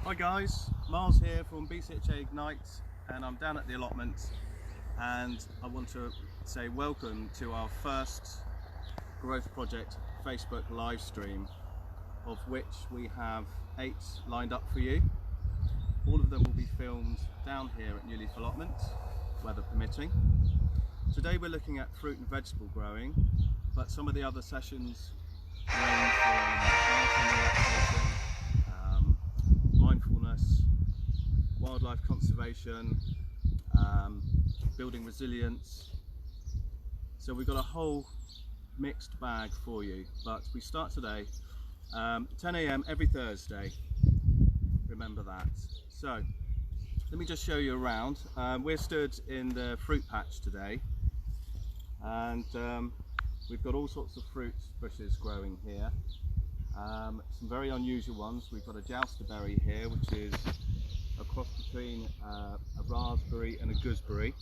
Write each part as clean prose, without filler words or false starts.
Hi guys, Miles here from BCHA Ignite, and I'm down at the allotment, and I want to say welcome to our first growth project Facebook live stream, of which we have 8 lined up for you. All of them will be filmed down here at Leaf Allotment, weather permitting. Today we're looking at fruit and vegetable growing, but some of the other sessions range from art and relaxation, mindfulness, wildlife conservation, building resilience. So we've got a whole mixed bag for you, but we start today 10 AM every Thursday, remember that. So let me just show you around. We're stood in the fruit patch today, and we've got all sorts of fruit bushes growing here. Some very unusual ones. We've got a jousterberry here, which is a cross between a raspberry and a gooseberry.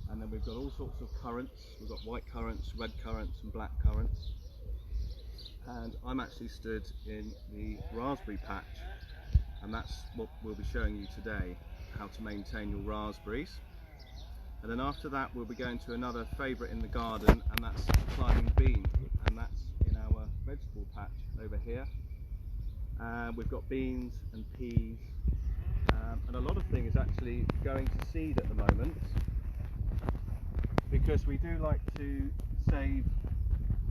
And then we've got all sorts of currants. We've got white currants, red currants and black currants. And I'm actually stood in the raspberry patch, and that's what we'll be showing you today, how to maintain your raspberries. And then after that we'll be going to another favourite in the garden, and that's climbing bean, and that's in our vegetable patch over here. We've got beans and peas, and a lot of things actually going to seed at the moment, because we do like to save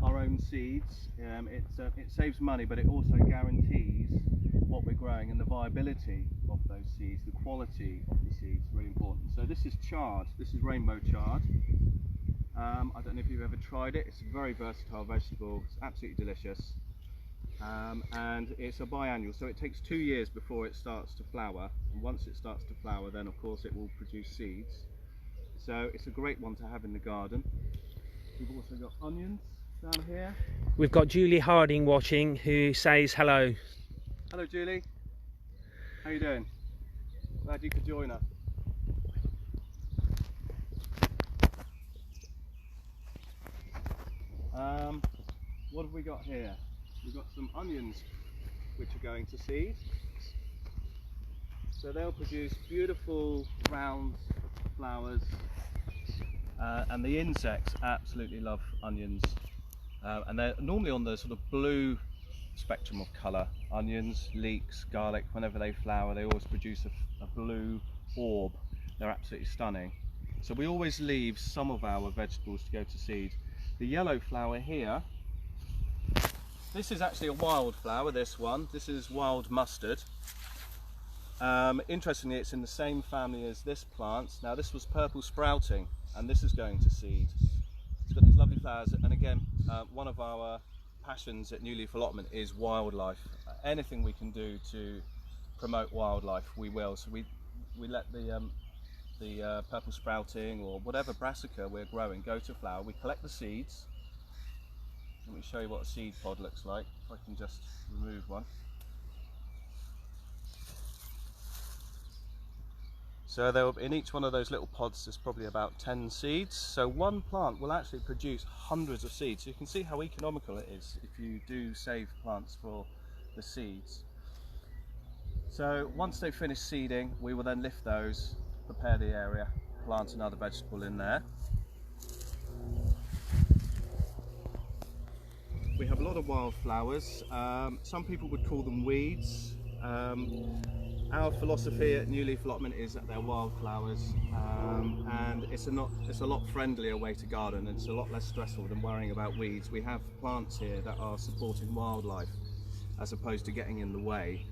our own seeds. It saves money, but it also guarantees what we're growing and the viability of those seeds, the quality of the seeds, really important. So this is chard, this is rainbow chard. I don't know if you've ever tried it. It's a very versatile vegetable, it's absolutely delicious, and it's a biannual, so it takes 2 years before it starts to flower, and once it starts to flower then of course it will produce seeds. So it's a great one to have in the garden. We've also got onions down here. We've got Julie Harding watching, who says hello. Hello Julie, how you doing? Glad you could join us. What have we got here? We've got some onions which are going to seed. So they'll produce beautiful round flowers, and the insects absolutely love onions, and they're normally on the sort of blue spectrum of colour. Onions, leeks, garlic, whenever they flower they always produce a blue orb. They're absolutely stunning. So we always leave some of our vegetables to go to seed. The yellow flower here, this is actually a wild flower, this one. This is wild mustard. Interestingly, it's in the same family as this plant. Now this was purple sprouting, and this is going to seed. It's got these lovely flowers, and again, one of our passions at New Leaf Allotment is wildlife. Anything we can do to promote wildlife, we will. So we let the purple sprouting or whatever brassica we're growing go to flower. We collect the seeds. Let me show you what a seed pod looks like, if I can just remove one. So there will, in each one of those little pods there's probably about 10 seeds. So one plant will actually produce hundreds of seeds. So you can see how economical it is if you do save plants for the seeds. So once they finish seeding, we will then lift those, prepare the area, plant another vegetable in there. We have a lot of wildflowers. Some people would call them weeds. Our philosophy at New Leaf Allotment is that they're wildflowers, and it's a lot friendlier way to garden. It's a lot less stressful than worrying about weeds. We have plants here that are supporting wildlife as opposed to getting in the way.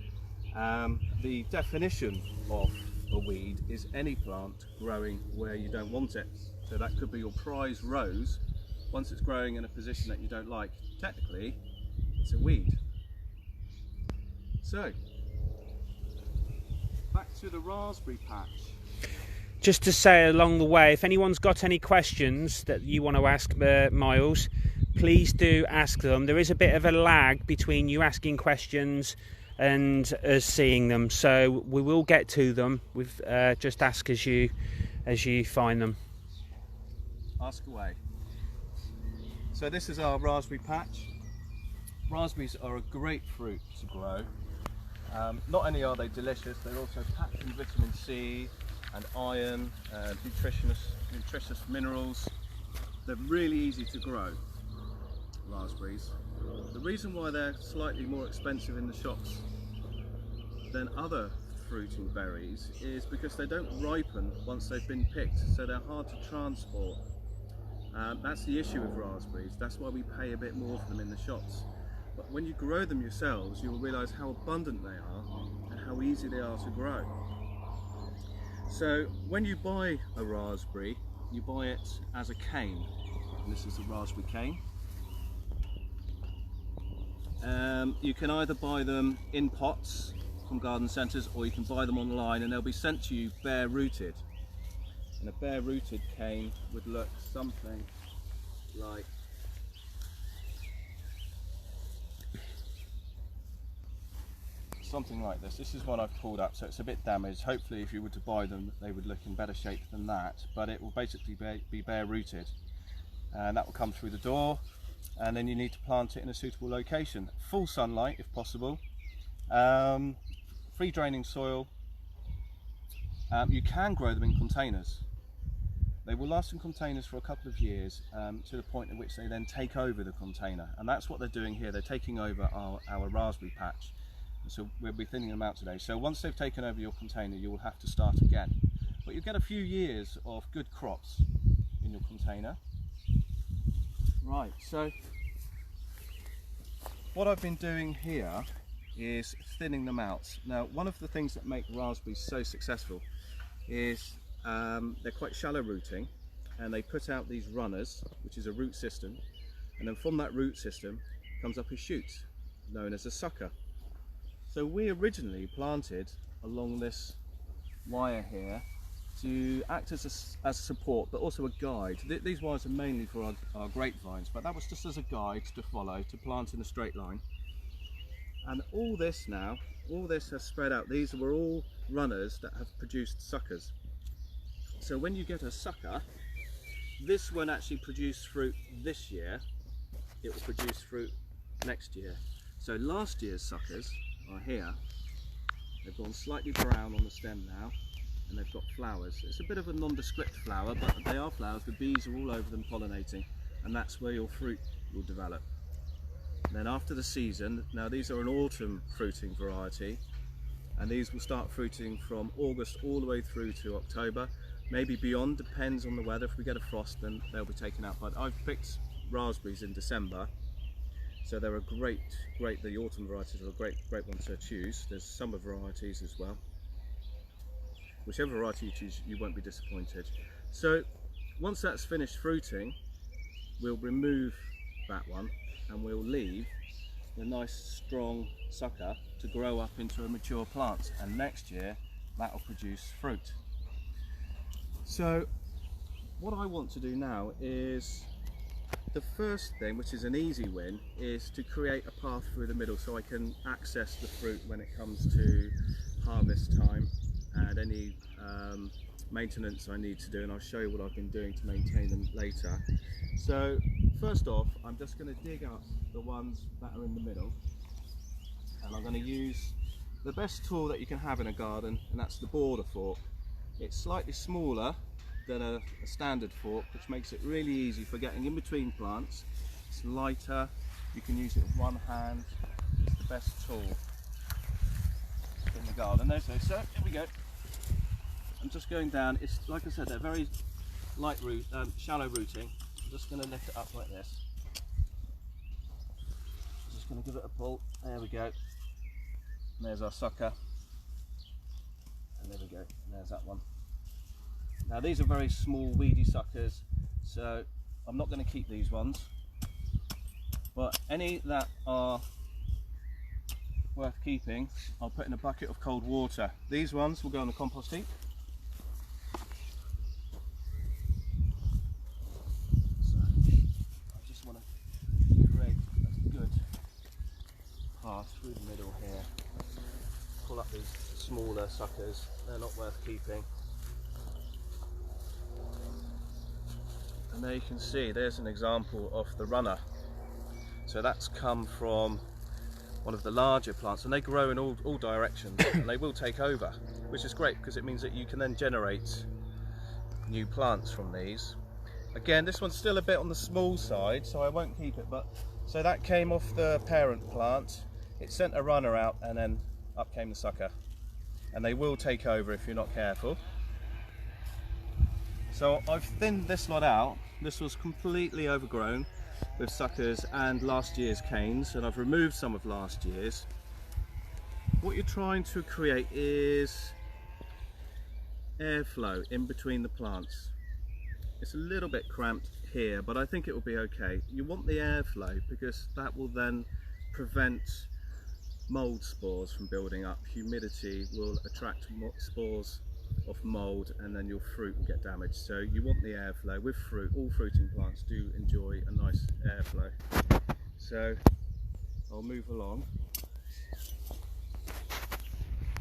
The definition of a weed is any plant growing where you don't want it. So that could be your prize rose. Once it's growing in a position that you don't like, technically it's a weed. So back to the raspberry patch. Just to say along the way, if anyone's got any questions that you want to ask Miles, please do ask them. There is a bit of a lag between you asking questions and us seeing them, so we will get to them. We've just ask as you find them. Ask away. So this is our raspberry patch. Raspberries are a great fruit to grow. Not only are they delicious, they're also packed in vitamin C and iron, nutritious minerals. They're really easy to grow, raspberries. The reason why they're slightly more expensive in the shops than other fruiting berries is because they don't ripen once they've been picked, so they're hard to transport. That's the issue with raspberries. That's why we pay a bit more for them in the shops. But when you grow them yourselves, you'll realise how abundant they are and how easy they are to grow. So when you buy a raspberry, you buy it as a cane. And this is a raspberry cane. You can either buy them in pots from garden centres, or you can buy them online and they'll be sent to you bare rooted. And a bare rooted cane would look something like this. This is one I've pulled up, so it's a bit damaged. Hopefully if you were to buy them they would look in better shape than that, but it will basically be bare rooted, and that will come through the door, and then you need to plant it in a suitable location. Full sunlight if possible, free draining soil. You can grow them in containers. They will last in containers for a couple of years, to the point at which they then take over the container, and that's what they're doing here. They're taking over our raspberry patch, and so we'll be thinning them out today. So once they've taken over your container, you will have to start again, but you'll get a few years of good crops in your container. Right, so what I've been doing here is thinning them out. Now, one of the things that make raspberries so successful is they're quite shallow rooting, and they put out these runners, which is a root system, and then from that root system comes up a shoot known as a sucker. So we originally planted along this wire here to act as support, but also a guide. These wires are mainly for our grapevines, but that was just as a guide to follow, to plant in a straight line. And all this has spread out. These were all runners that have produced suckers. So when you get a sucker, this won't actually produce fruit this year, it will produce fruit next year. So last year's suckers are here. They've gone slightly brown on the stem now, and they've got flowers. It's a bit of a nondescript flower, but they are flowers. The bees are all over them pollinating, and that's where your fruit will develop. And then after the season, now these are an autumn fruiting variety, and these will start fruiting from August all the way through to October, maybe beyond, depends on the weather. If we get a frost, then they'll be taken out. But I've picked raspberries in December, so they're a great, the autumn varieties are a great one to choose. There's summer varieties as well. Whichever variety you choose, you won't be disappointed. So once that's finished fruiting, we'll remove that one, and we'll leave the nice strong sucker to grow up into a mature plant, and next year that will produce fruit. So what I want to do now is, the first thing, which is an easy win, is to create a path through the middle so I can access the fruit when it comes to harvest time, and any maintenance I need to do, and I'll show you what I've been doing to maintain them later. So first off, I'm just going to dig up the ones that are in the middle, and I'm going to use the best tool that you can have in a garden, and that's the border fork. It's slightly smaller than a standard fork, which makes it really easy for getting in between plants. It's lighter, you can use it with one hand. It's the best tool in the garden. There, so here we go. I'm just going down. It's like I said, they're very light root, shallow rooting. I'm just going to lift it up like this. Just going to give it a pull. There we go. And there's our sucker. And there we go. And there's that one. Now these are very small, weedy suckers, so I'm not going to keep these ones. But any that are worth keeping, I'll put in a bucket of cold water. These ones will go on the compost heap. So I just want to create a good path through the middle here. Pull up these smaller suckers, they're not worth keeping. And there you can see, there's an example of the runner. So that's come from one of the larger plants, and they grow in all directions and they will take over, which is great because it means that you can then generate new plants from these. Again, this one's still a bit on the small side, so I won't keep it, but so that came off the parent plant, it sent a runner out, and then up came the sucker, and they will take over if you're not careful. So I've thinned this lot out. This was completely overgrown with suckers and last year's canes, and I've removed some of last year's. What you're trying to create is airflow in between the plants. It's a little bit cramped here, but I think it will be okay. You want the airflow because that will then prevent mold spores from building up. Humidity will attract spores of mold, and then your fruit will get damaged. So you want the airflow. With fruit, all fruiting plants do enjoy a nice airflow. So I'll move along.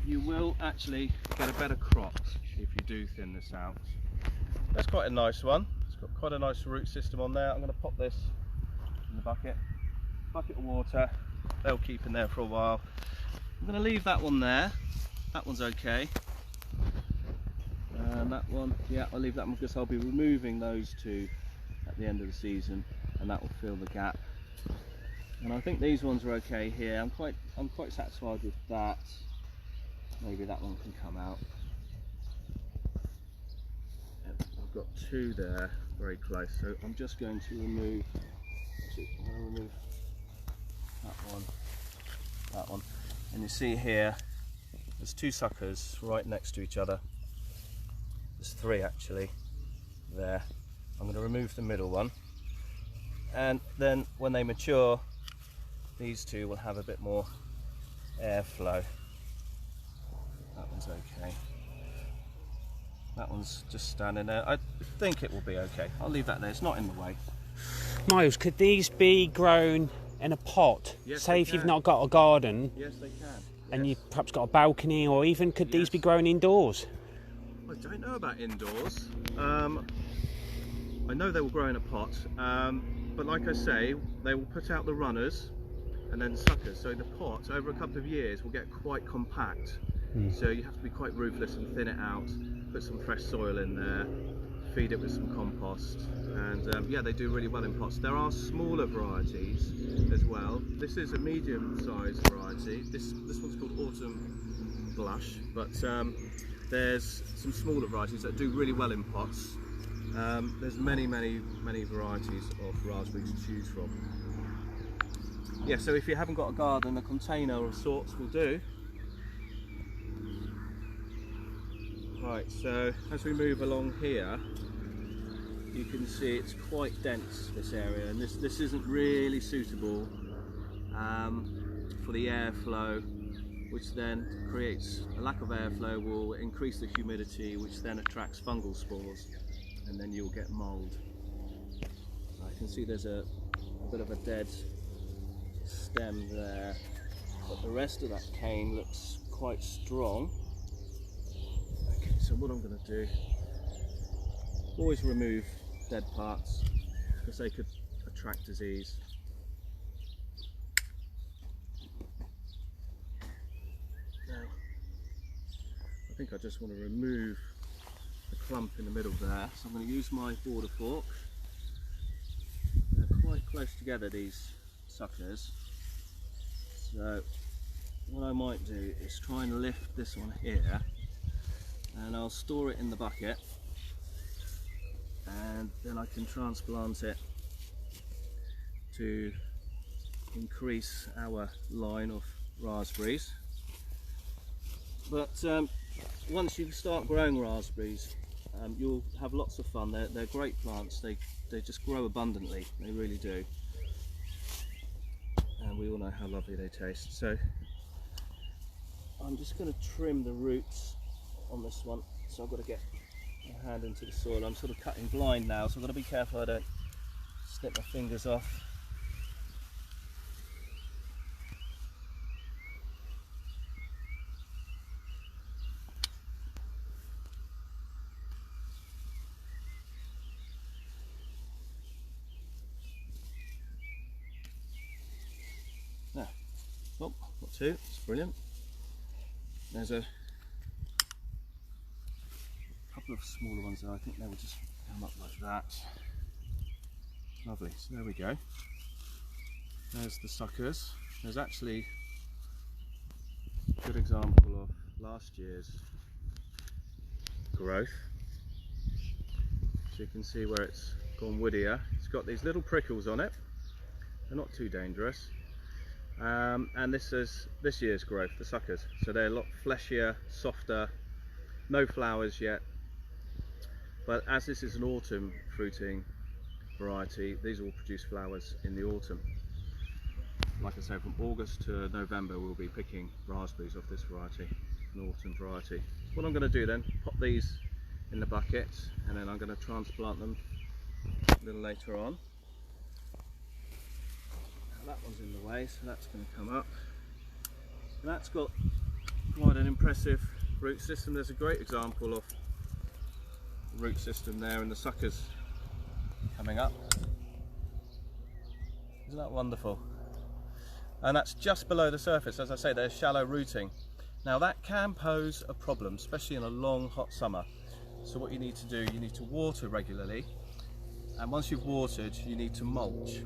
You will actually get a better crop if you do thin this out. That's quite a nice one. It's got quite a nice root system on there. I'm going to pop this in the bucket of water. They'll keep in there for a while. I'm going to leave that one there. That one's okay. And that one, yeah, I'll leave that one because I'll be removing those two at the end of the season, and that will fill the gap. And I think these ones are okay here. I'm quite satisfied with that. Maybe that one can come out. I've got two there, very close. So I'm just going to remove. Actually, I'm going to remove that one, and you see here, there's two suckers right next to each other. There's three actually there. I'm going to remove the middle one, and then when they mature, these two will have a bit more airflow. That one's okay. That one's just standing there. I think it will be okay. I'll leave that there. It's not in the way. Miles, could these be grown in a pot? Yes, say if can. you've not got a garden. Yes, they can. And yes. you've perhaps got a balcony, or even could these Yes. be grown indoors? I don't know about indoors. I know they will grow in a pot, but like I say, they will put out the runners and then suckers. So the pot, over a couple of years, will get quite compact. So you have to be quite ruthless and thin it out, put some fresh soil in there, feed it with some compost, and yeah, they do really well in pots. There are smaller varieties as well. This is a medium-sized variety. This one's called Autumn Blush, but there's some smaller varieties that do really well in pots. There's many varieties of raspberries to choose from. Yeah, so if you haven't got a garden, a container of sorts will do. Right, so as we move along here, you can see it's quite dense, this area, and this isn't really suitable for the airflow, which then creates a lack of airflow, will increase the humidity, which then attracts fungal spores, and then you'll get mold. I can see there's a bit of a dead stem there, but the rest of that cane looks quite strong. Okay, so what I'm going to do, always remove dead parts because they could attract disease. Now, I think I just want to remove the clump in the middle there, so I'm going to use my border fork. They're quite close together, these suckers, so what I might do is try and lift this one here, and I'll store it in the bucket, and then I can transplant it to increase our line of raspberries. But once you start growing raspberries, you'll have lots of fun. They're great plants. They just grow abundantly. They really do. And we all know how lovely they taste. So I'm just going to trim the roots on this one. So I've got to get my hand into the soil. I'm sort of cutting blind now, so I've got to be careful I don't snip my fingers off. There. Oh, too. It's brilliant. There's a couple of smaller ones there. I think they will just come up like that. Lovely. So there we go. There's the suckers. There's actually a good example of last year's growth. So you can see where it's gone woodier. It's got these little prickles on it. They're not too dangerous. And this is this year's growth, the suckers. So they're a lot fleshier, softer, no flowers yet. But as this is an autumn fruiting variety, these will produce flowers in the autumn. Like I say, from August to November we'll be picking raspberries off this variety, an autumn variety. What I'm going to do then, pop these in the bucket, and then I'm going to transplant them a little later on. Now that one's in the way, so that's going to come up. And that's got quite an impressive root system. There's a great example of the root system there and the suckers coming up. Isn't that wonderful? And that's just below the surface. As I say, there's shallow rooting. Now that can pose a problem, especially in a long hot summer. So what you need to do, you need to water regularly, and once you've watered you need to mulch.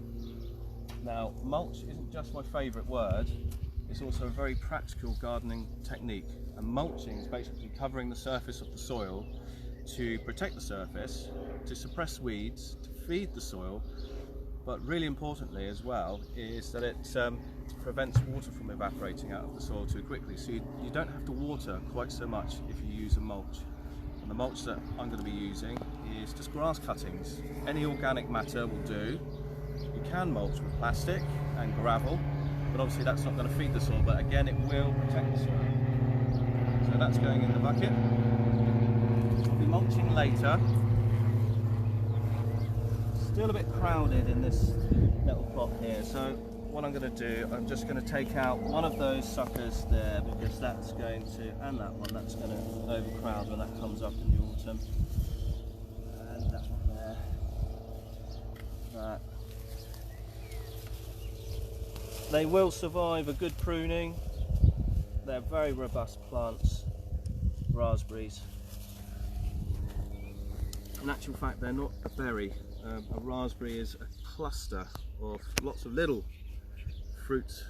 Now mulch isn't just my favourite word, it's also a very practical gardening technique. And mulching is basically covering the surface of the soil to protect the surface, to suppress weeds, to feed the soil, but really importantly as well is that it prevents water from evaporating out of the soil too quickly. So you don't have to water quite so much if you use a mulch. And the mulch that I'm going to be using is just grass cuttings. Any organic matter will do. You can mulch with plastic and gravel, but obviously that's not going to feed the soil, but again it will protect the soil. So that's going in the bucket. I'll be mulching later. Still a bit crowded in this little plot here, so what I'm going to do, I'm just going to take out one of those suckers there, because that's going to, and that one, that's going to overcrowd when that comes up in the autumn. And that one there. That. They will survive a good pruning. They're very robust plants, raspberries. In actual fact, they're not a berry. A raspberry is a cluster of lots of little fruits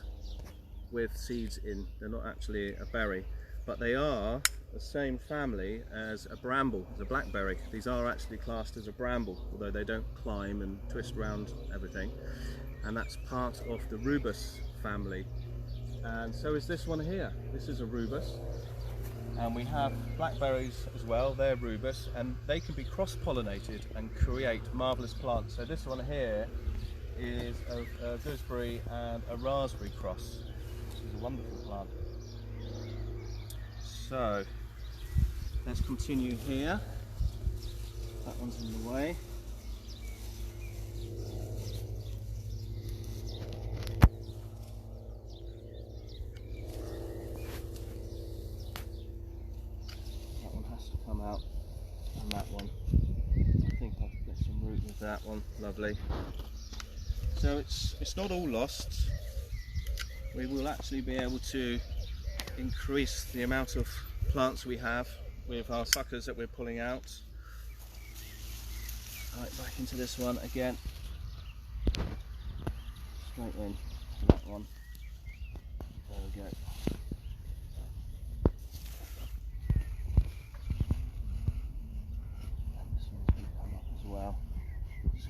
with seeds in. They're not actually a berry, but they are the same family as a bramble, as a blackberry. These are actually classed as a bramble, although they don't climb and twist around everything. And that's part of the rubus family. And so is this one here. This is a rubus. And we have blackberries as well, they're rubus, and they can be cross-pollinated and create marvellous plants. So this one here is a gooseberry and a raspberry cross, which is a wonderful plant. So let's continue here. That one's in the way. Come out, and that one, I think I can get some root with that one. Lovely. So it's not all lost. We will actually be able to increase the amount of plants we have with our suckers that we're pulling out. Right, back into this one again. Straight in to that one. There we go.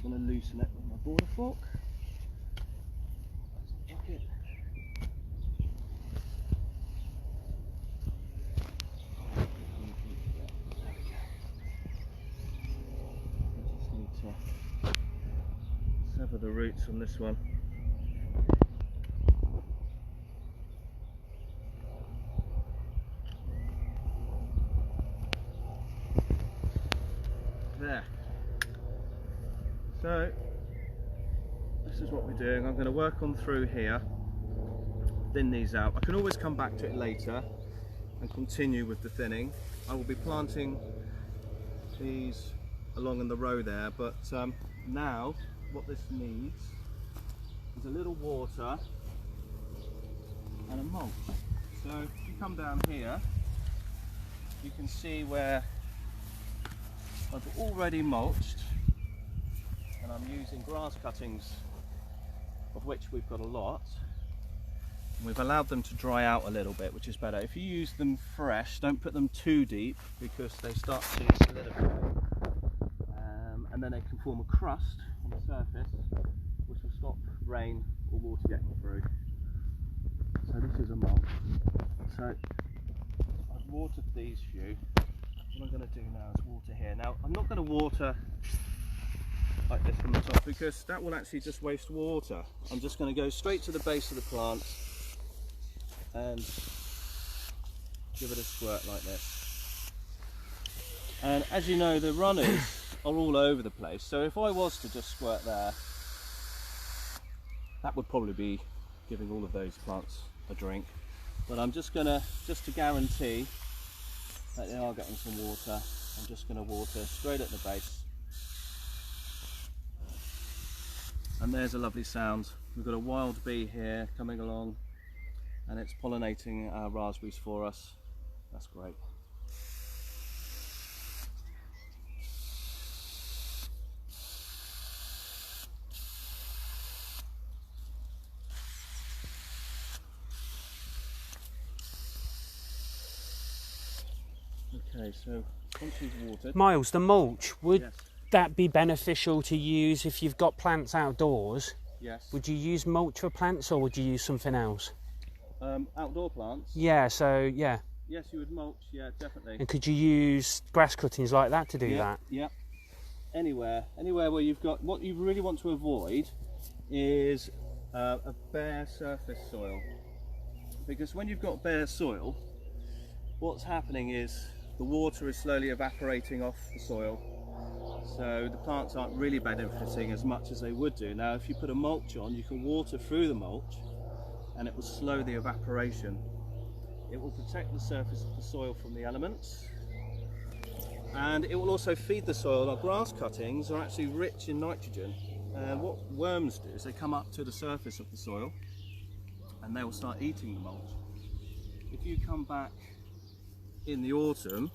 Going to loosen it with my border fork. That's the bucket. There we go. I just need to sever the roots on this one. There. So this is what we're doing. I'm going to work on through here, thin these out. I can always come back to it later and continue with the thinning. I will be planting these along in the row there, but now what this needs is a little water and a mulch. So if you come down here, you can see where I've already mulched, and I'm using grass cuttings, of which we've got a lot. And we've allowed them to dry out a little bit, which is better. If you use them fresh, don't put them too deep because they start to solidify, and then they can form a crust on the surface, which will stop rain or water getting through. So this is a mulch. So I've watered these few. What I'm going to do now is water here. Now I'm not going to water like this from the top because that will actually just waste water. I'm just going to go straight to the base of the plant and give it a squirt like this. And as you know, the runners are all over the place, so if I was to just squirt there, that would probably be giving all of those plants a drink. But I'm just going to, just to guarantee that they are getting some water, I'm just going to water straight at the base. And there's a lovely sound. We've got a wild bee here coming along and it's pollinating our raspberries for us. That's great. Okay, so once you've watered... Miles, the mulch, would Yes. that be beneficial to use if you've got plants outdoors? Yes. Would you use mulch for plants or would you use something else? Outdoor plants? Yeah, so yeah. Yes, you would mulch, yeah, definitely. And could you use grass cuttings like that to do that? Yeah. Anywhere where you've got, what you really want to avoid is a bare surface soil. Because when you've got bare soil, what's happening is the water is slowly evaporating off the soil. So the plants aren't really benefiting as much as they would do. Now if you put a mulch on, you can water through the mulch and it will slow the evaporation. It will protect the surface of the soil from the elements, and it will also feed the soil. Our grass cuttings are actually rich in nitrogen, and what worms do is they come up to the surface of the soil and they will start eating the mulch. If you come back in the autumn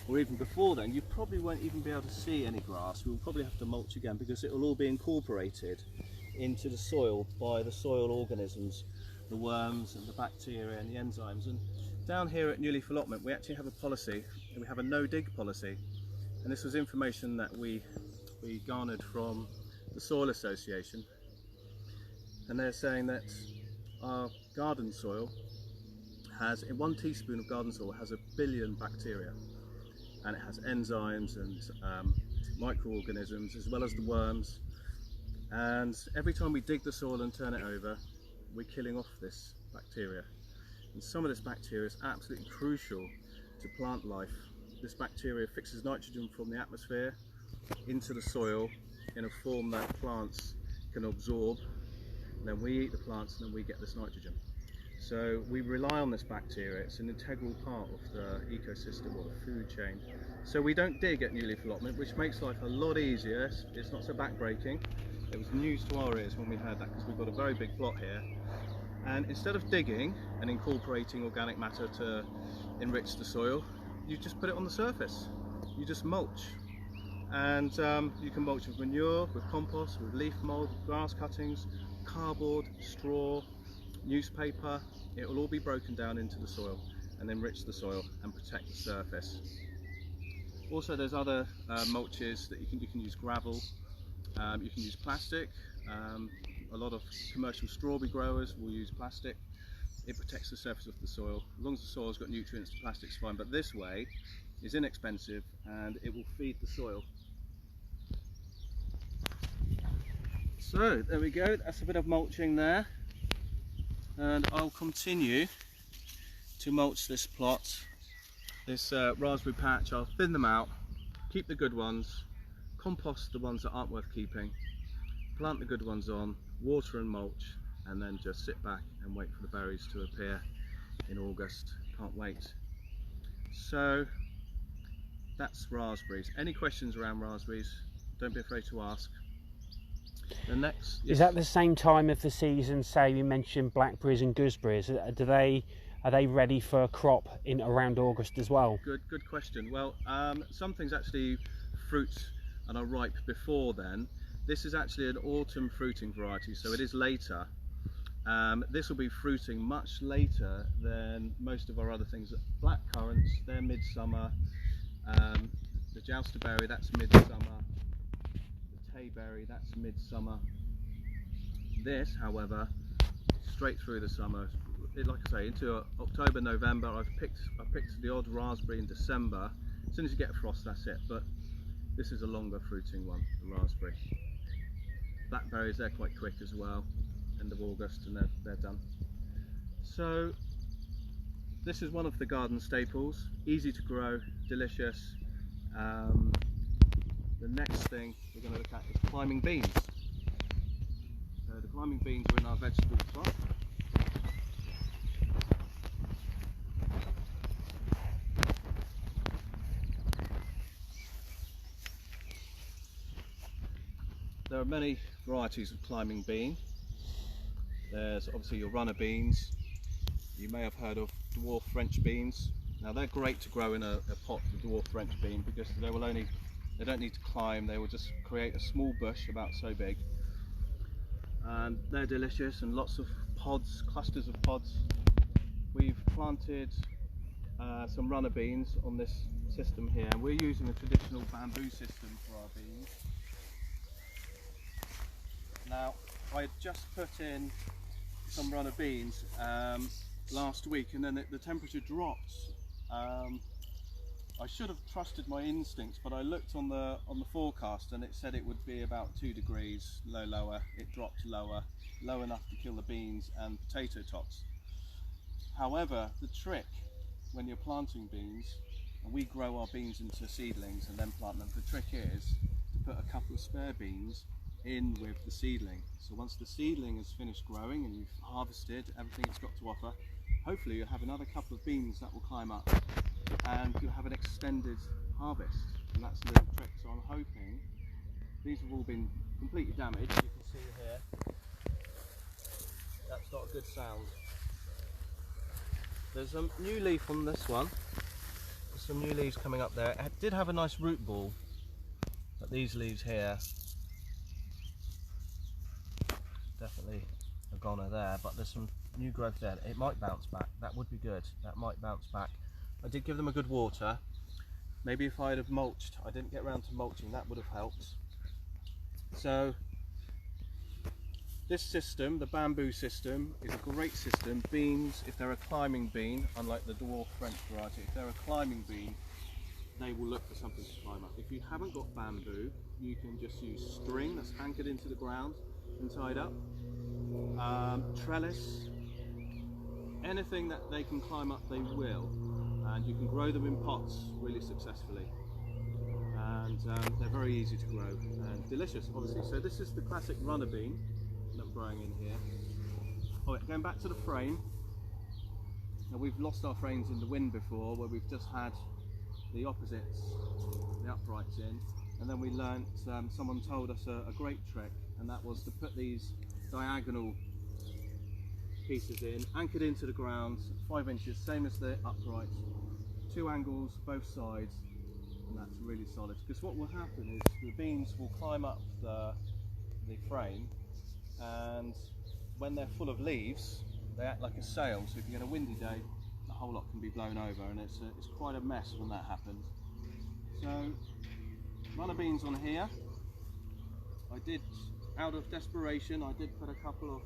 or even before then, you probably won't even be able to see any grass. We'll probably have to mulch again because it will all be incorporated into the soil by the soil organisms, the worms and the bacteria and the enzymes. And down here at Leaf Allotment we actually have a policy, we have a no-dig policy, and this was information that we garnered from the Soil Association, and they're saying that our garden soil has, in 1 teaspoon of garden soil has 1 billion bacteria, and it has enzymes and microorganisms as well as the worms, and every time we dig the soil and turn it over, we're killing off this bacteria. And some of this bacteria is absolutely crucial to plant life. This bacteria fixes nitrogen from the atmosphere into the soil in a form that plants can absorb, and then we eat the plants and then we get this nitrogen. So we rely on this bacteria. It's an integral part of the ecosystem or the food chain. So we don't dig at Leaf Allotment, which makes life a lot easier. It's not so backbreaking. It was news to our ears when we heard that, because we've got a very big plot here. And instead of digging and incorporating organic matter to enrich the soil, you just put it on the surface. You just mulch. And you can mulch with manure, with compost, with leaf mould, with grass cuttings, cardboard, straw, newspaper. It will all be broken down into the soil and enrich the soil and protect the surface. Also there's other mulches that you can use gravel, you can use plastic. A lot of commercial strawberry growers will use plastic. It protects the surface of the soil. As long as the soil's got nutrients, the plastic's fine, but this way is inexpensive and it will feed the soil. So there we go, that's a bit of mulching there, and I'll continue to mulch this plot, this raspberry patch. I'll thin them out, keep the good ones, compost the ones that aren't worth keeping, plant the good ones on, water and mulch, and then just sit back and wait for the berries to appear in August. Can't wait. So that's raspberries. Any questions around raspberries, don't be afraid to ask. The next Is that the same time of the season? Say you mentioned blackberries and gooseberries. Are they ready for a crop in around August as well? Good question. Well, some things actually fruit and are ripe before then. This is actually an autumn fruiting variety, so it is later. This will be fruiting much later than most of our other things. Black currants, they're midsummer. The jousterberry, that's midsummer. The tayberry, that's midsummer. This, however, straight through the summer. Like I say, into October, November. I've picked the odd raspberry in December. As soon as you get frost, that's it. But this is a longer fruiting one, the raspberry. Blackberries, they're quite quick as well. End of August, and they're done. So this is one of the garden staples. Easy to grow, delicious. The next thing we're going to look at is climbing beans. So the climbing beans are in our vegetable plot. There are many varieties of climbing bean. There's obviously your runner beans. You may have heard of dwarf French beans. Now they're great to grow in a pot of dwarf French bean because they don't need to climb, they will just create a small bush about so big. And they're delicious, and lots of pods, clusters of pods. We've planted some runner beans on this system here, and we're using a traditional bamboo system for our beans. Now, I had just put in some runner beans last week, and then the temperature dropped. I should have trusted my instincts, but I looked on the forecast and it said it would be about 2 degrees lower. It dropped low enough to kill the beans and potato tops. However, the trick when you're planting beans, and we grow our beans into seedlings and then plant them, the trick is to put a couple of spare beans in with the seedling. So once the seedling is finished growing and you've harvested everything it's got to offer, hopefully you'll have another couple of beans that will climb up and you'll have an extended harvest. And that's the little trick. So I'm hoping, these have all been completely damaged. You can see here, that's not a good sound. There's a new leaf on this one. There's some new leaves coming up there. It did have a nice root ball, but these leaves here definitely a goner there, but there's some new growth there. It might bounce back. That would be good. That might bounce back. I did give them a good water. Maybe if I'd have mulched, I didn't get around to mulching, that would have helped. So this system, the bamboo system, is a great system. Beans, if they're a climbing bean, unlike the dwarf French variety, if they're a climbing bean, they will look for something to climb up. If you haven't got bamboo, you can just use string that's anchored into the ground and tied up. Trellis, anything that they can climb up, they will. And you can grow them in pots really successfully. And they're very easy to grow and delicious, obviously. So this is the classic runner bean that I'm growing in here. Oh, going back to the frame. Now we've lost our frames in the wind before, where we've just had the opposites, the uprights in, and then we learnt, someone told us a great trick, and that was to put these diagonal pieces in, anchored into the ground, 5 inches, same as the uprights, 2 angles both sides, and that's really solid. Because what will happen is the beans will climb up the frame, and when they're full of leaves, they act like a sail. So if you get a windy day, the whole lot can be blown over, and it's quite a mess when that happens. So runner beans on here. I did, out of desperation, I did put a couple of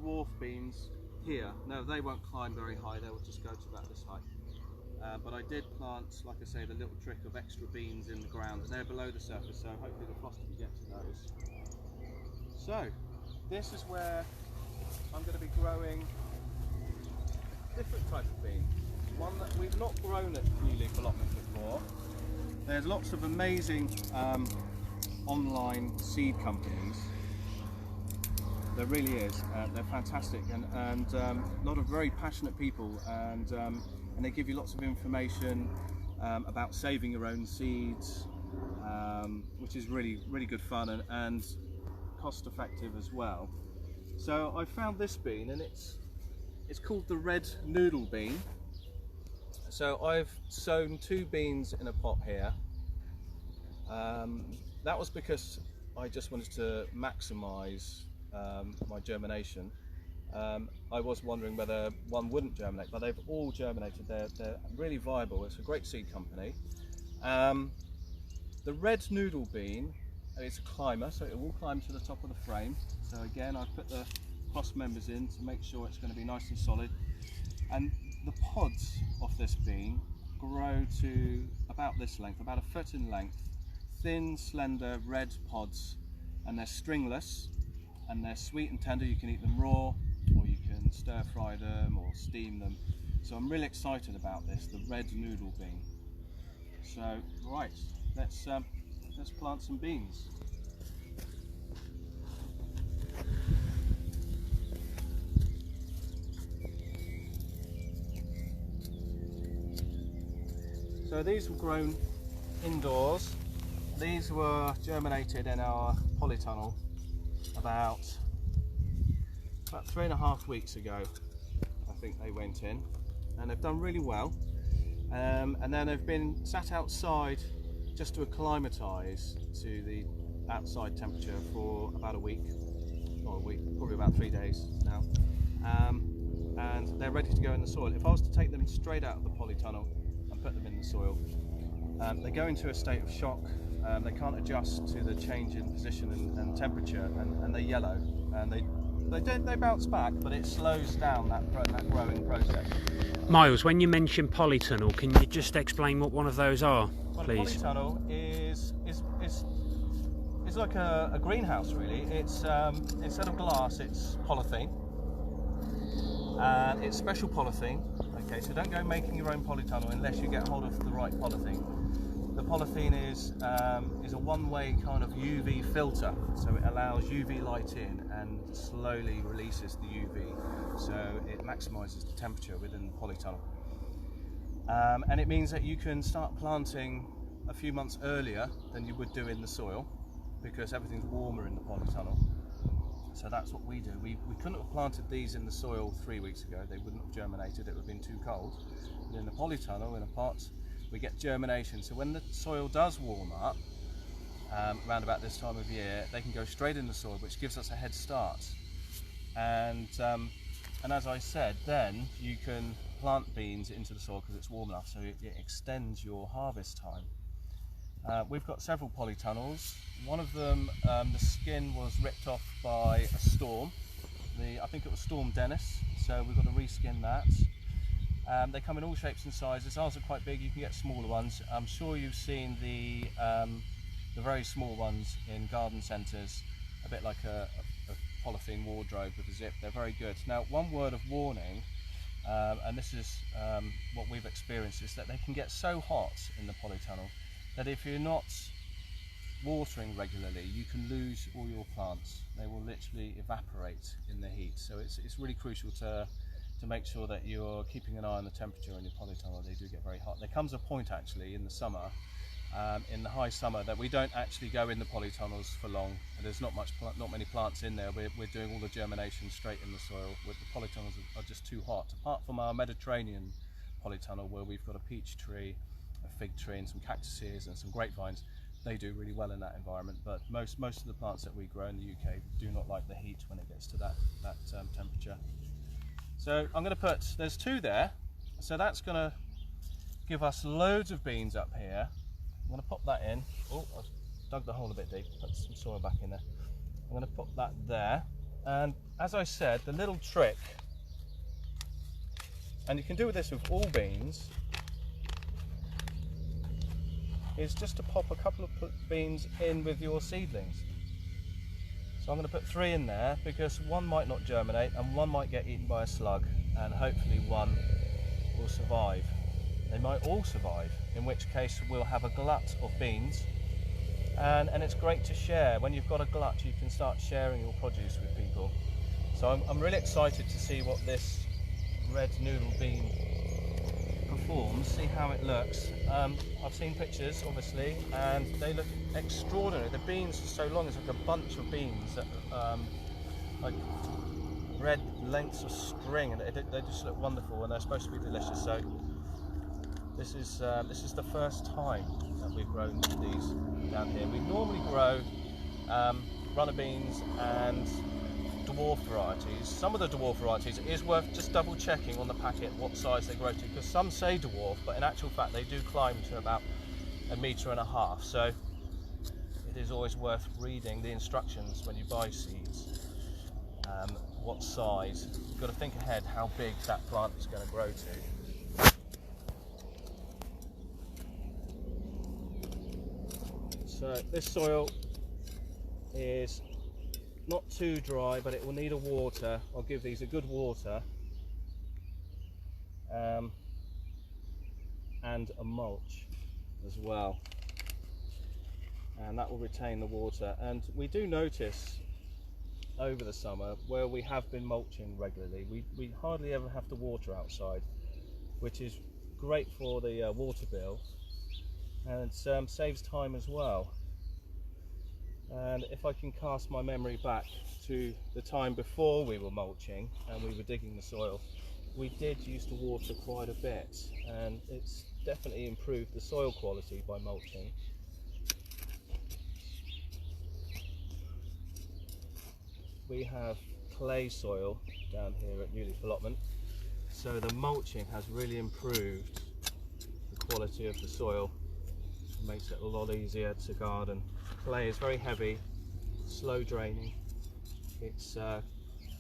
dwarf beans here. No, they won't climb very high, they will just go to about this height. But I did plant, like I say, the little trick of extra beans in the ground, and they're below the surface, so hopefully the frost will get to those. So, this is where I'm going to be growing a different type of bean. One that we've not grown at New Leaf Allotment before. There's lots of amazing online seed companies. There really is. They're fantastic, and a lot of very passionate people, and they give you lots of information about saving your own seeds, which is really good fun, and cost effective as well. So I found this bean, and it's called the red noodle bean. So I've sown 2 beans in a pot here. That was because I just wanted to maximise my germination. I was wondering whether one wouldn't germinate, but they've all germinated. They're really viable. It's a great seed company. The red noodle bean, it's a climber, so it will climb to the top of the frame. So again, I've put the cross members in to make sure it's going to be nice and solid. And the pods of this bean grow to about this length, about 1 foot in length. Thin, slender, red pods, and they're stringless, and they're sweet and tender. You can eat them raw, or you can stir fry them or steam them. So I'm really excited about this, the red noodle bean. So right, let's plant some beans. So these were grown indoors. These were germinated in our polytunnel about 3.5 weeks ago. I think they went in, and they've done really well. And then they've been sat outside just to acclimatise to the outside temperature for about a week, probably about 3 days now. And they're ready to go in the soil. If I was to take them straight out of the polytunnel and put them in the soil, they go into a state of shock. They can't adjust to the change in position and temperature, and they yellow, and they bounce back, but it slows down that growing process. Miles, when you mention polytunnel, can you just explain what one of those are, please? Well, a polytunnel is like a greenhouse, really. It's instead of glass, it's polythene, and it's special polythene. Okay, so don't go making your own polytunnel unless you get hold of the right polythene. The polythene is a one-way kind of UV filter, so it allows UV light in and slowly releases the UV, so it maximises the temperature within the polytunnel. And it means that you can start planting a few months earlier than you would do in the soil, because everything's warmer in the polytunnel. So that's what we do. We couldn't have planted these in the soil 3 weeks ago. They wouldn't have germinated, it would have been too cold. But in the polytunnel, in a pot, we get germination. So when the soil does warm up, around about this time of year, they can go straight in the soil, which gives us a head start. And as I said, then you can plant beans into the soil because it's warm enough, so it extends your harvest time. We've got several polytunnels. One of them, the skin was ripped off by a storm. I think it was Storm Dennis, so we've got to reskin that. They come in all shapes and sizes. Ours are quite big. You can get smaller ones. I'm sure you've seen the very small ones in garden centres, a bit like a polythene wardrobe with a zip. They're very good. Now, one word of warning, and this is what we've experienced, is that they can get so hot in the polytunnel that if you're not watering regularly, you can lose all your plants. They will literally evaporate in the heat. So it's really crucial to make sure that you're keeping an eye on the temperature in your polytunnel. They do get very hot. There comes a point actually in the summer, in the high summer, that we don't actually go in the polytunnels for long. There's not many plants in there. We're doing all the germination straight in the soil. The polytunnels are just too hot. Apart from our Mediterranean polytunnel, where we've got a peach tree, a fig tree, and some cactuses and some grapevines, they do really well in that environment. But most of the plants that we grow in the UK do not like the heat when it gets to that temperature. So I'm going to put, there's 2 there, so that's going to give us loads of beans up here. I'm going to pop that in. Oh, I dug the hole a bit deep, put some soil back in there. I'm going to put that there, and as I said, the little trick, and you can do this with all beans, is just to pop a couple of beans in with your seedlings. So I'm going to put 3 in there because one might not germinate and one might get eaten by a slug, and hopefully one will survive. They might all survive, in which case we'll have a glut of beans, and it's great to share. When you've got a glut, you can start sharing your produce with people. So I'm really excited to see what this red noodle bean performs. and see how it looks. I've seen pictures, obviously, and they look extraordinary. The beans are so long; it's like a bunch of beans that like red lengths of string, and they just look wonderful, and they're supposed to be delicious. So this is the first time that we've grown these down here. We normally grow runner beans and dwarf varieties. Some of the dwarf varieties, it is worth just double checking on the packet what size they grow to, because some say dwarf, but in actual fact they do climb to about 1.5 meters. So it is always worth reading the instructions when you buy seeds, what size. You've got to think ahead how big that plant is going to grow to. So this soil is not too dry, but it will need a water. I'll give these a good water and a mulch as well, and that will retain the water. And we do notice over the summer where we have been mulching regularly, we hardly ever have to water outside, which is great for the water bill, and it saves time as well. And if I can cast my memory back to the time before we were mulching and we were digging the soil, we did used to water quite a bit, and it's definitely improved the soil quality by mulching. We have clay soil down here at Leaf Allotment, so the mulching has really improved the quality of the soil. It makes it a lot easier to garden. Clay is very heavy, slow draining, it's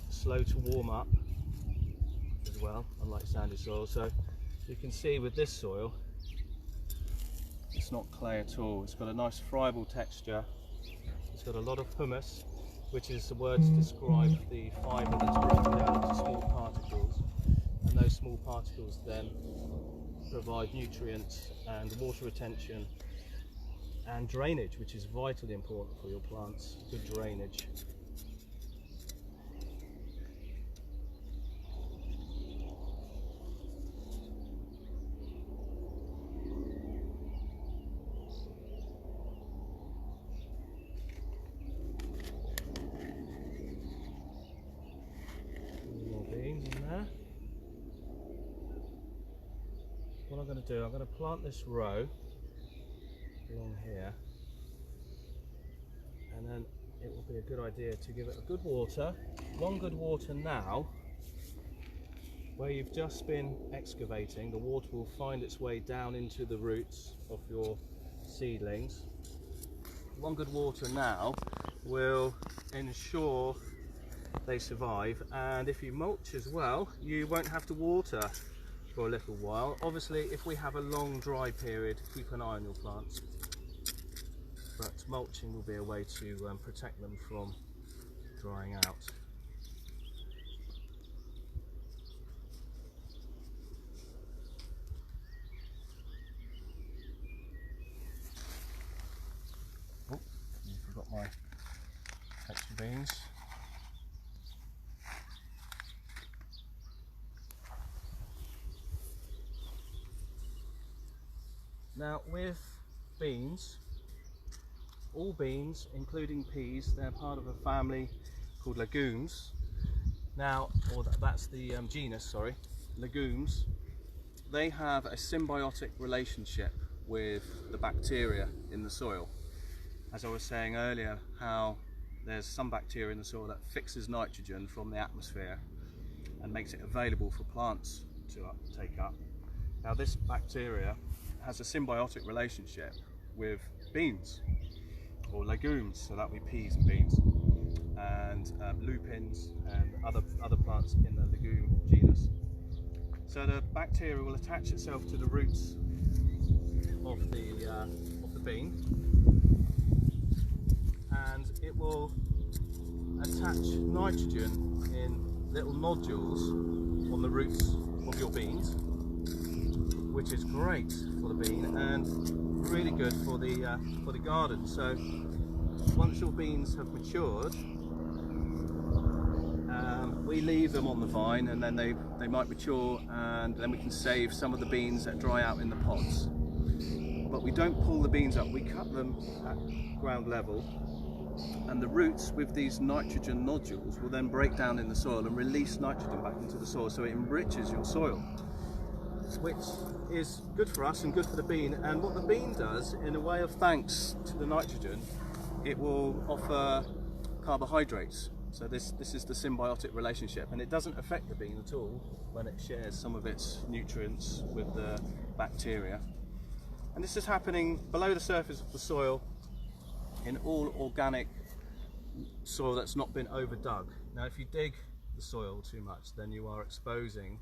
slow to warm up as well, unlike sandy soil. So you can see with this soil, it's not clay at all. It's got a nice friable texture, it's got a lot of humus, which is the word to describe the fibre that's broken down into small particles, and those small particles then provide nutrients and water retention and drainage, which is vitally important for your plants. Good drainage. More beans in there. What I'm going to do, I'm going to plant this row along here, and then it will be a good idea to give it a good water. One good water now. Where you've just been excavating, the water will find its way down into the roots of your seedlings. One good water now will ensure they survive, and if you mulch as well, you won't have to water for a little while. Obviously, if we have a long dry period, keep an eye on your plants, but mulching will be a way to protect them from drying out. Oh, I forgot my extra beans. Now with beans, all beans, including peas, they're part of a family called legumes. Now, or that's the genus, sorry, legumes. They have a symbiotic relationship with the bacteria in the soil. As I was saying earlier, how there's some bacteria in the soil that fixes nitrogen from the atmosphere and makes it available for plants to take up. Now this bacteria has a symbiotic relationship with beans or legumes, so that would be peas and beans, and lupins and other plants in the legume genus. So the bacteria will attach itself to the roots of the bean, and it will attach nitrogen in little nodules on the roots of your beans, which is great for the bean and really good for the garden. So once your beans have matured, we leave them on the vine, and then they might mature, and then we can save some of the beans that dry out in the pods. But we don't pull the beans up, we cut them at ground level, and the roots with these nitrogen nodules will then break down in the soil and release nitrogen back into the soil, so it enriches your soil, which is good for us and good for the bean. And what the bean does, in a way of thanks to the nitrogen, it will offer carbohydrates. So this is the symbiotic relationship, and it doesn't affect the bean at all when it shares some of its nutrients with the bacteria. And this is happening below the surface of the soil in all organic soil that's not been overdug. Now if you dig the soil too much, then you are exposing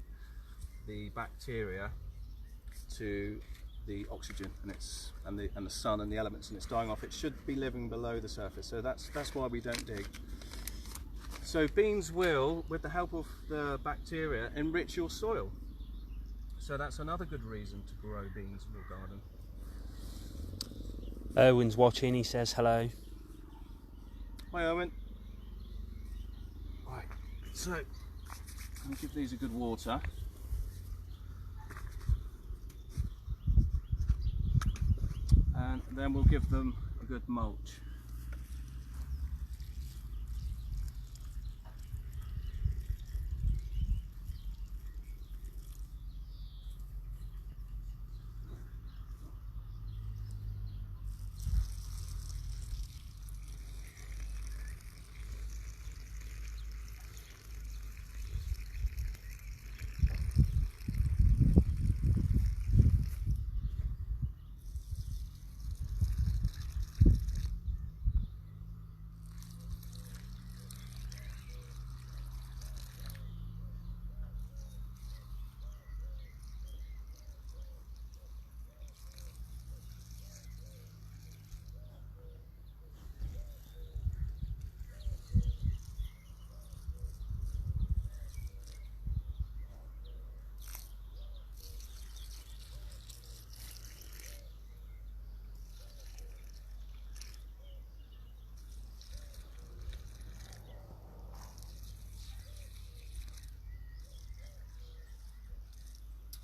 the bacteria to the oxygen and the sun and the elements, and it's dying off. It should be living below the surface, so that's why we don't dig. So beans will, with the help of the bacteria, enrich your soil. So that's another good reason to grow beans in your garden. Owen's watching, he says hello. Hi Owen. Right, so I'll give these a good water. And then we'll give them a good mulch.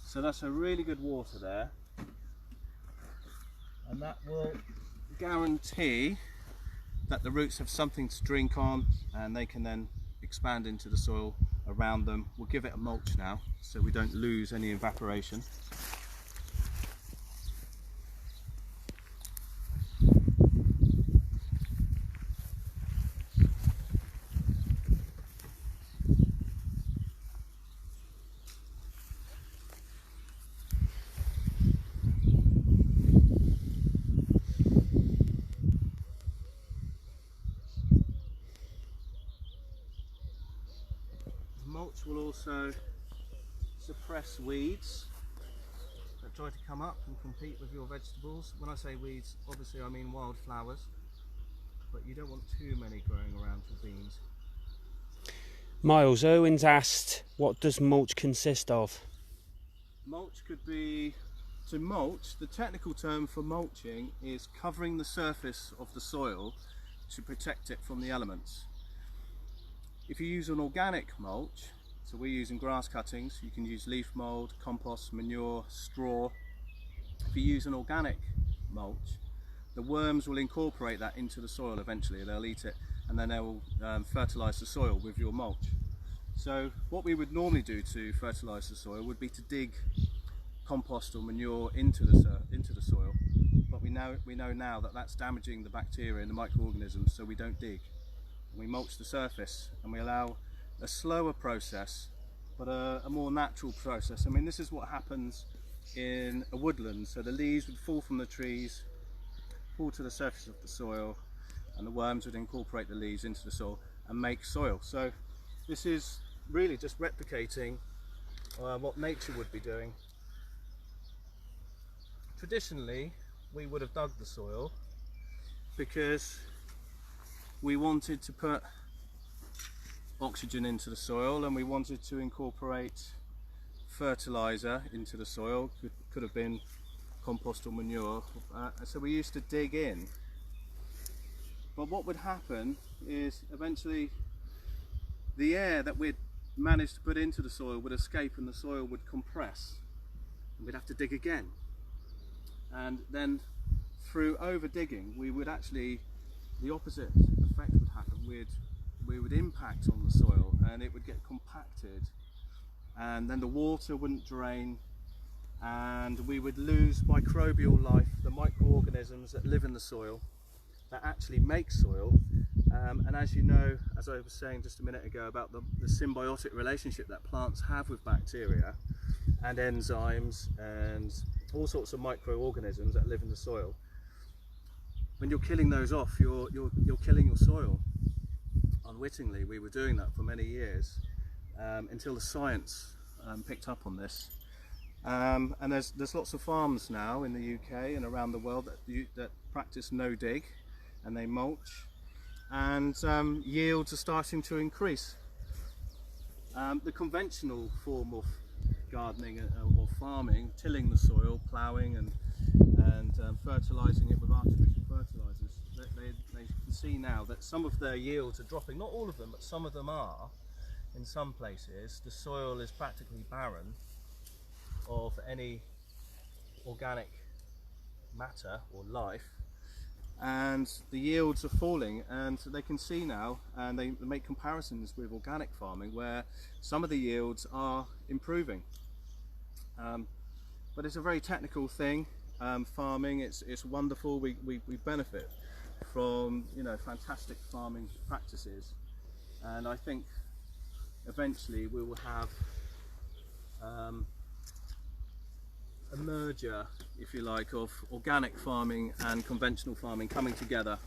So that's a really good water there, and that will guarantee that the roots have something to drink on, and they can then expand into the soil around them. We'll give it a mulch now so we don't lose any evaporation. Mulch will also suppress weeds that try to come up and compete with your vegetables. When I say weeds, obviously I mean wildflowers, but you don't want too many growing around your beans. Miles, Owen's asked, what does mulch consist of? Mulch could be, to mulch, the technical term for mulching is covering the surface of the soil to protect it from the elements. If you use an organic mulch, so we're using grass cuttings, you can use leaf mould, compost, manure, straw. If you use an organic mulch, the worms will incorporate that into the soil eventually. They'll eat it, and then they will fertilise the soil with your mulch. So what we would normally do to fertilise the soil would be to dig compost or manure into the soil, but we know now that that's damaging the bacteria and the microorganisms, so we don't dig. We mulch the surface, and we allow a slower process, but a more natural process. I mean, this is what happens in a woodland. So the leaves would fall from the trees, fall to the surface of the soil, and the worms would incorporate the leaves into the soil and make soil. So this is really just replicating what nature would be doing. Traditionally, we would have dug the soil because we wanted to put oxygen into the soil, and we wanted to incorporate fertilizer into the soil. Could have been compost or manure, so we used to dig in. But what would happen is eventually the air that we're managed to put into the soil would escape and the soil would compress and we'd have to dig again. And then through over digging we would actually, the opposite effect would happen. We would impact on the soil and it would get compacted, and then the water wouldn't drain and we would lose microbial life, the microorganisms that live in the soil that actually make soil. And as you know, as I was saying just a minute ago about the symbiotic relationship that plants have with bacteria and enzymes and all sorts of microorganisms that live in the soil, when you're killing those off, you're killing your soil. Unwittingly, we were doing that for many years until the science picked up on this. And there's lots of farms now in the UK and around the world that practice no dig, and they mulch, and yields are starting to increase. The conventional form of gardening or farming, tilling the soil, ploughing and fertilising it with artificial fertilisers, they can see now that some of their yields are dropping. Not all of them, but some of them are. In some places the soil is practically barren of any organic matter or life, and the yields are falling, and they can see now, and they make comparisons with organic farming where some of the yields are improving. But it's a very technical thing, farming. It's wonderful. We benefit from, you know, fantastic farming practices, and I think eventually we will have a merger, if you like, of organic farming and conventional farming coming together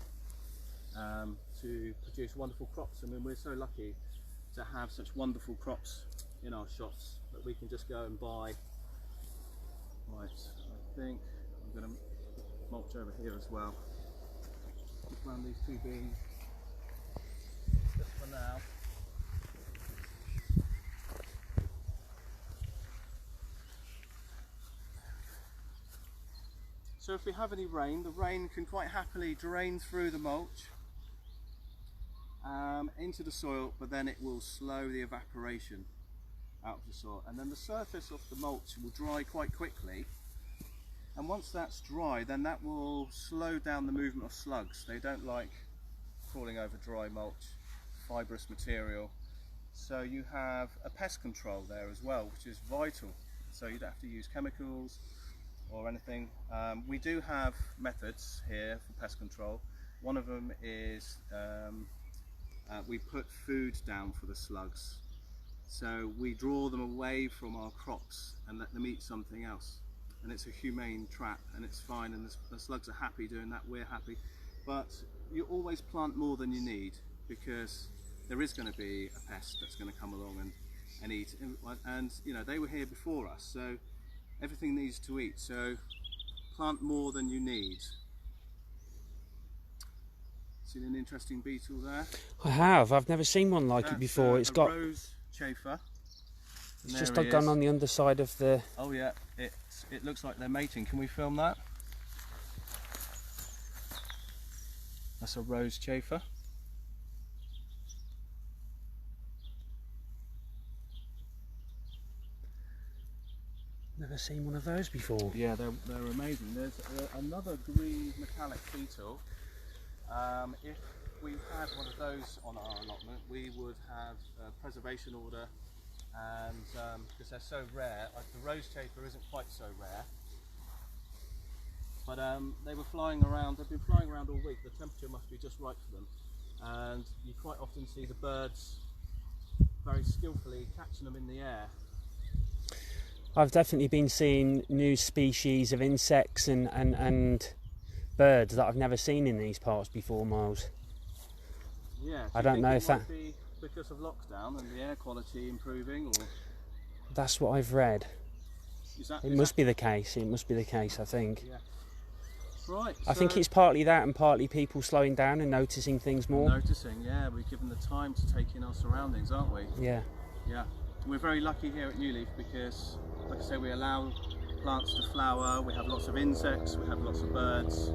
to produce wonderful crops. I mean, we're so lucky to have such wonderful crops in our shops that we can just go and buy. Right, I think I'm going to mulch over here as well. Just run these two beans just for now. So if we have any rain, the rain can quite happily drain through the mulch into the soil, but then it will slow the evaporation out of the soil, and then the surface of the mulch will dry quite quickly, and once that's dry, then that will slow down the movement of slugs. They don't like crawling over dry mulch, fibrous material, so you have a pest control there as well, which is vital. So you don't have to use chemicals or anything. We do have methods here for pest control. One of them is we put food down for the slugs. So we draw them away from our crops and let them eat something else. And it's a humane trap, and it's fine, and the slugs are happy doing that, we're happy. But you always plant more than you need, because there is going to be a pest that's going to come along and eat. And you know, they were here before us, so everything needs to eat, so plant more than you need. Seen an interesting beetle there? I have. I've never seen one like it before. It's got rose chafer. It's just gone on the underside of the... Oh yeah, it looks like they're mating. Can we film that? That's a rose chafer. Never seen one of those before. Yeah, they're amazing. There's another green metallic beetle. If we had one of those on our allotment, we would have a preservation order, and because they're so rare, the rose chafer isn't quite so rare, but they were flying around. They've been flying around all week. The temperature must be just right for them, and you quite often see the birds very skillfully catching them in the air. I've definitely been seeing new species of insects and birds that I've never seen in these parts before, Miles. Yeah, I don't know if that be because of lockdown and the air quality improving, or that's what I've read. It must be the case. It must be the case, I think. Yeah. Right. I think it's partly that and partly people slowing down and noticing things more. Noticing, yeah. We're given the time to take in our surroundings, aren't we? Yeah. Yeah. We're very lucky here at New Leaf because, like I say, we allow plants to flower. We have lots of insects. We have lots of birds.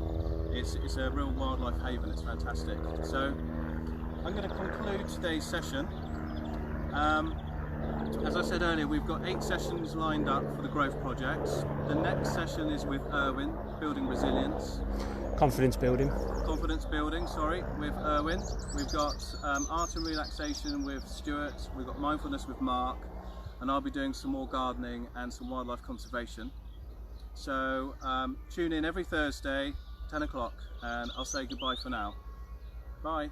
It's a real wildlife haven. It's fantastic. So I'm going to conclude today's session As I said earlier, we've got 8 sessions lined up for the growth projects. The next session is with Erwin, building resilience. Confidence building. Confidence building, sorry, with Erwin. We've got art and relaxation with Stuart. We've got mindfulness with Mark. And I'll be doing some more gardening and some wildlife conservation. So tune in every Thursday, 10 o'clock, and I'll say goodbye for now. Bye.